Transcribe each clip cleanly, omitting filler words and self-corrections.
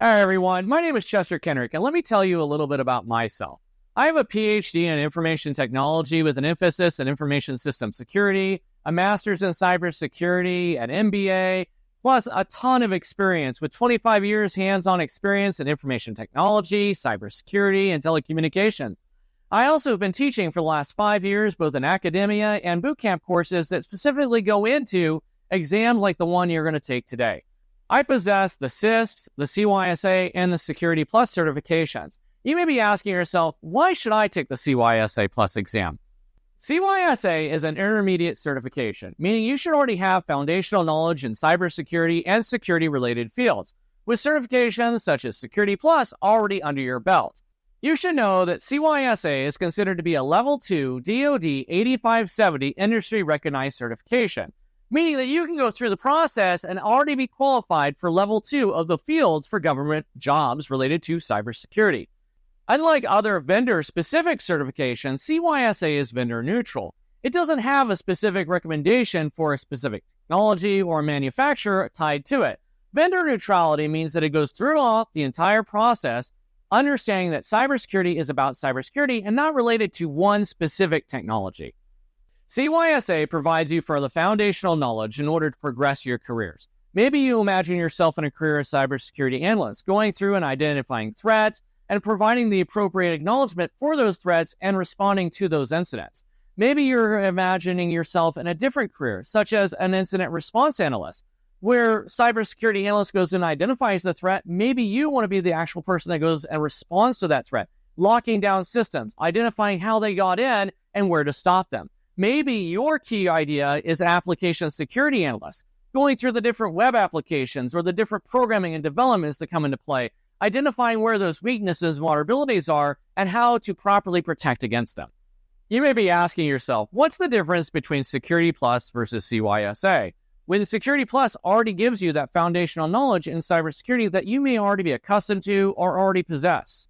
Hi, everyone. My name is Chester Kendrick, and let me tell you a little bit about myself. I have a PhD in information technology with an emphasis in information system security, a master's in cybersecurity, an MBA, plus a ton of experience with 25 years hands-on experience in information technology, cybersecurity, and telecommunications. I also have been teaching for the last 5 years, both in academia and bootcamp courses that specifically go into exams like the one you're going to take today. I possess the CISP, the CySA, and the Security Plus certifications. You may be asking yourself, why should I take the CySA Plus exam? CySA is an intermediate certification, meaning you should already have foundational knowledge in cybersecurity and security-related fields, with certifications such as Security Plus already under your belt. You should know that CySA is considered to be a Level 2 DoD 8570 industry-recognized certification, meaning that you can go through the process and already be qualified for Level 2 of the fields for government jobs related to cybersecurity. Unlike other vendor-specific certifications, CySA is vendor-neutral. It doesn't have a specific recommendation for a specific technology or manufacturer tied to it. Vendor neutrality means that it goes throughout the entire process, understanding that cybersecurity is about cybersecurity and not related to one specific technology. CySA provides you for the foundational knowledge in order to progress your careers. Maybe you imagine yourself in a career as cybersecurity analyst, going through and identifying threats and providing the appropriate acknowledgement for those threats and responding to those incidents. Maybe you're imagining yourself in a different career, such as an incident response analyst, where cybersecurity analyst goes and identifies the threat. Maybe you want to be the actual person that goes and responds to that threat, locking down systems, identifying how they got in and where to stop them. Maybe your key idea is an application security analyst, going through the different web applications or the different programming and developments that come into play, identifying where those weaknesses and vulnerabilities are and how to properly protect against them. You may be asking yourself, what's the difference between Security Plus versus CySA? When Security Plus already gives you that foundational knowledge in cybersecurity that you may already be accustomed to or already possess.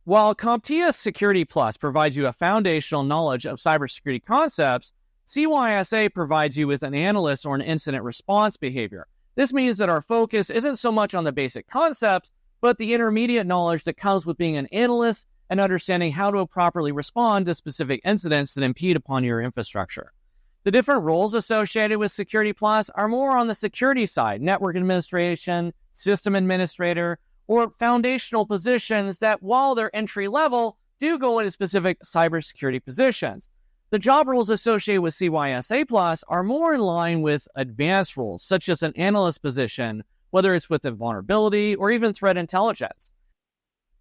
While CompTIA Security Plus provides you a foundational knowledge of cybersecurity concepts, CySA provides you with an analyst or an incident response behavior. This means that our focus isn't so much on the basic concepts, but the intermediate knowledge that comes with being an analyst and understanding how to properly respond to specific incidents that impede upon your infrastructure. The different roles associated with Security Plus are more on the security side, network administration, system administrator, or foundational positions that, while they're entry level, do go into specific cybersecurity positions. The job roles associated with CySA Plus are more in line with advanced roles, such as an analyst position, whether it's with a vulnerability or even threat intelligence.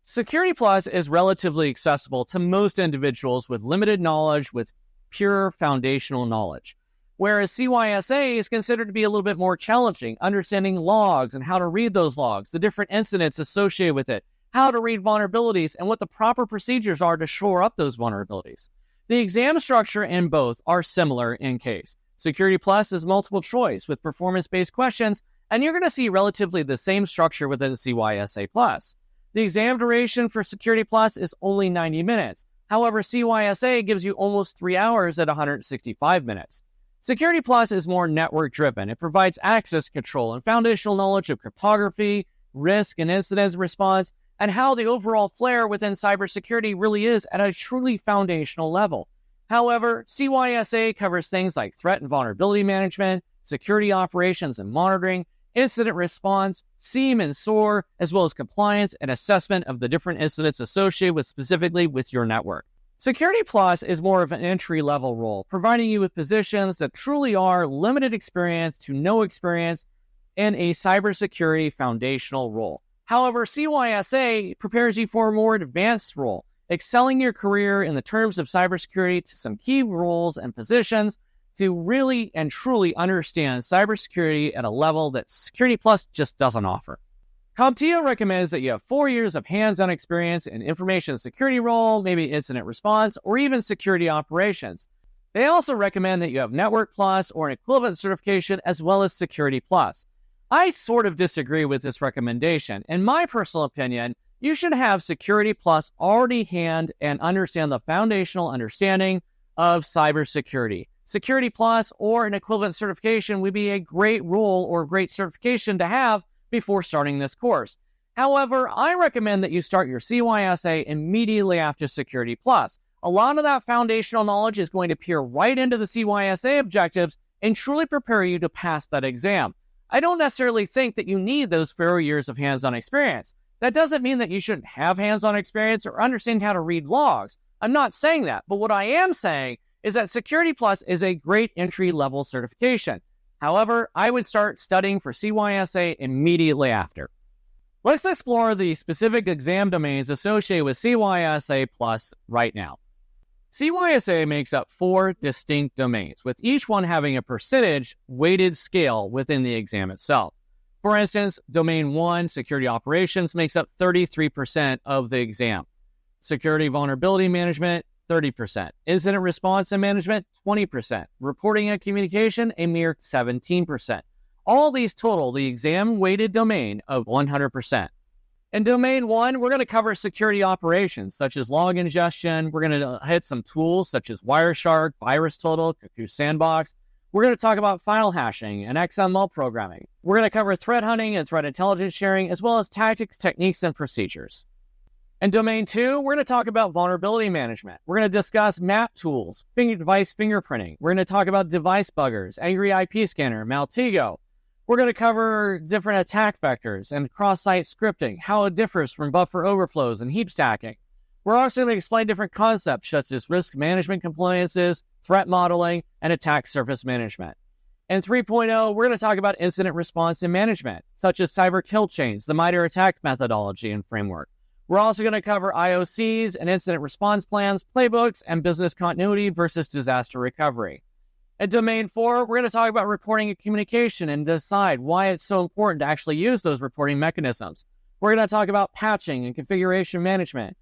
Security Plus is relatively accessible to most individuals with limited knowledge with pure foundational knowledge, whereas CySA is considered to be a little bit more challenging, understanding logs and how to read those logs, the different incidents associated with it, how to read vulnerabilities, and what the proper procedures are to shore up those vulnerabilities. The exam structure in both are similar in case. Security Plus is multiple choice with performance-based questions, and you're going to see relatively the same structure within CySA Plus. The exam duration for Security Plus is only 90 minutes. However, CySA gives you almost 3 hours at 165 minutes. Security Plus is more network-driven. It provides access control and foundational knowledge of cryptography, risk and incident response, and how the overall flair within cybersecurity really is at a truly foundational level. However, CySA covers things like threat and vulnerability management, security operations and monitoring, incident response, SIEM and SOAR, as well as compliance and assessment of the different incidents associated with specifically with your network. Security Plus is more of an entry-level role, providing you with positions that truly are limited experience to no experience in a cybersecurity foundational role. However, CySA prepares you for a more advanced role, excelling your career in the terms of cybersecurity to some key roles and positions to really and truly understand cybersecurity at a level that Security Plus just doesn't offer. CompTIA recommends that you have 4 years of hands-on experience in information security role, maybe incident response, or even security operations. They also recommend that you have Network Plus or an equivalent certification as well as Security Plus. I sort of disagree with this recommendation. In my personal opinion, you should have Security Plus already hand and understand the foundational understanding of cybersecurity. Security Plus or an equivalent certification would be a great role or great certification to have before starting this course. However, I recommend that you start your CySA immediately after Security Plus. A lot of that foundational knowledge is going to peer right into the CySA objectives and truly prepare you to pass that exam. I don't necessarily think that you need those 4 years of hands-on experience. That doesn't mean that you shouldn't have hands-on experience or understand how to read logs. I'm not saying that, but what I am saying is that Security Plus is a great entry-level certification. However, I would start studying for CySA immediately after. Let's explore the specific exam domains associated with CySA Plus right now. CySA makes up 4 distinct domains, with each one having a percentage weighted scale within the exam itself. For instance, Domain 1, Security Operations, makes up 33% of the exam. Security Vulnerability Management, 30%. Incident Response and Management, 20%. Reporting and Communication, a mere 17%. All these total the exam-weighted domain of 100%. In Domain 1, we're going to cover security operations, such as log ingestion. We're going to hit some tools, such as Wireshark, VirusTotal, Cuckoo Sandbox. We're going to talk about file hashing and XML programming. We're going to cover threat hunting and threat intelligence sharing, as well as tactics, techniques, and procedures. In Domain 2, we're going to talk about vulnerability management. We're going to discuss map tools, device fingerprinting. We're going to talk about device buggers, Angry IP Scanner, Maltego. We're going to cover different attack vectors and cross-site scripting, how it differs from buffer overflows and heap stacking. We're also going to explain different concepts such as risk management compliances, threat modeling, and attack surface management. In 3.0, we're going to talk about incident response and management, such as cyber kill chains, the MITRE ATT&CK methodology and framework. We're also going to cover IOCs and incident response plans, playbooks, and business continuity versus disaster recovery. In Domain 4, we're going to talk about reporting and communication and decide why it's so important to actually use those reporting mechanisms. We're going to talk about patching and configuration management.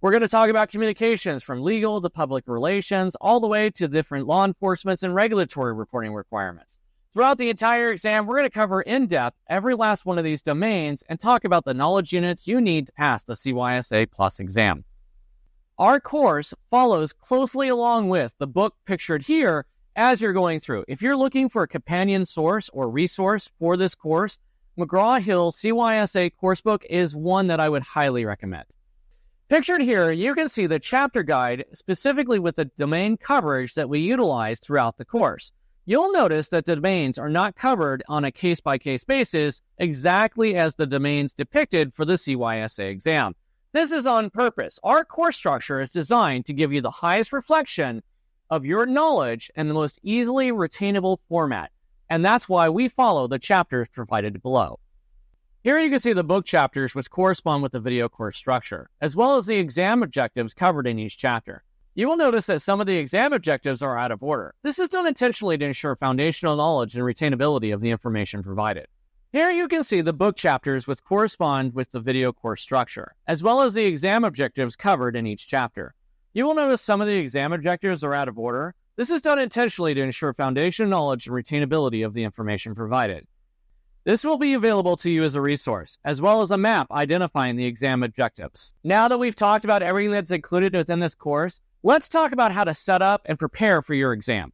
We're going to talk about communications from legal to public relations, all the way to different law enforcement and regulatory reporting requirements. Throughout the entire exam, we're going to cover in depth every last one of these domains and talk about the knowledge units you need to pass the CySA Plus exam. Our course follows closely along with the book pictured here as you're going through. If you're looking for a companion source or resource for this course, McGraw-Hill's CySA coursebook is one that I would highly recommend. Pictured here, you can see the chapter guide specifically with the domain coverage that we utilize throughout the course. You'll notice that the domains are not covered on a case-by-case basis exactly as the domains depicted for the CySA exam. This is on purpose. Our course structure is designed to give you the highest reflection of your knowledge in the most easily retainable format, and that's why we follow the chapters provided below. Here you can see the book chapters which correspond with the video course structure, as well as the exam objectives covered in each chapter. You will notice that some of the exam objectives are out of order. This is done intentionally to ensure foundational knowledge and retainability of the information provided. Here you can see the book chapters which correspond with the video course structure, as well as the exam objectives covered in each chapter. You will notice some of the exam objectives are out of order. This is done intentionally to ensure foundational knowledge and retainability of the information provided. This will be available to you as a resource, as well as a map identifying the exam objectives. Now that we've talked about everything that's included within this course, let's talk about how to set up and prepare for your exam.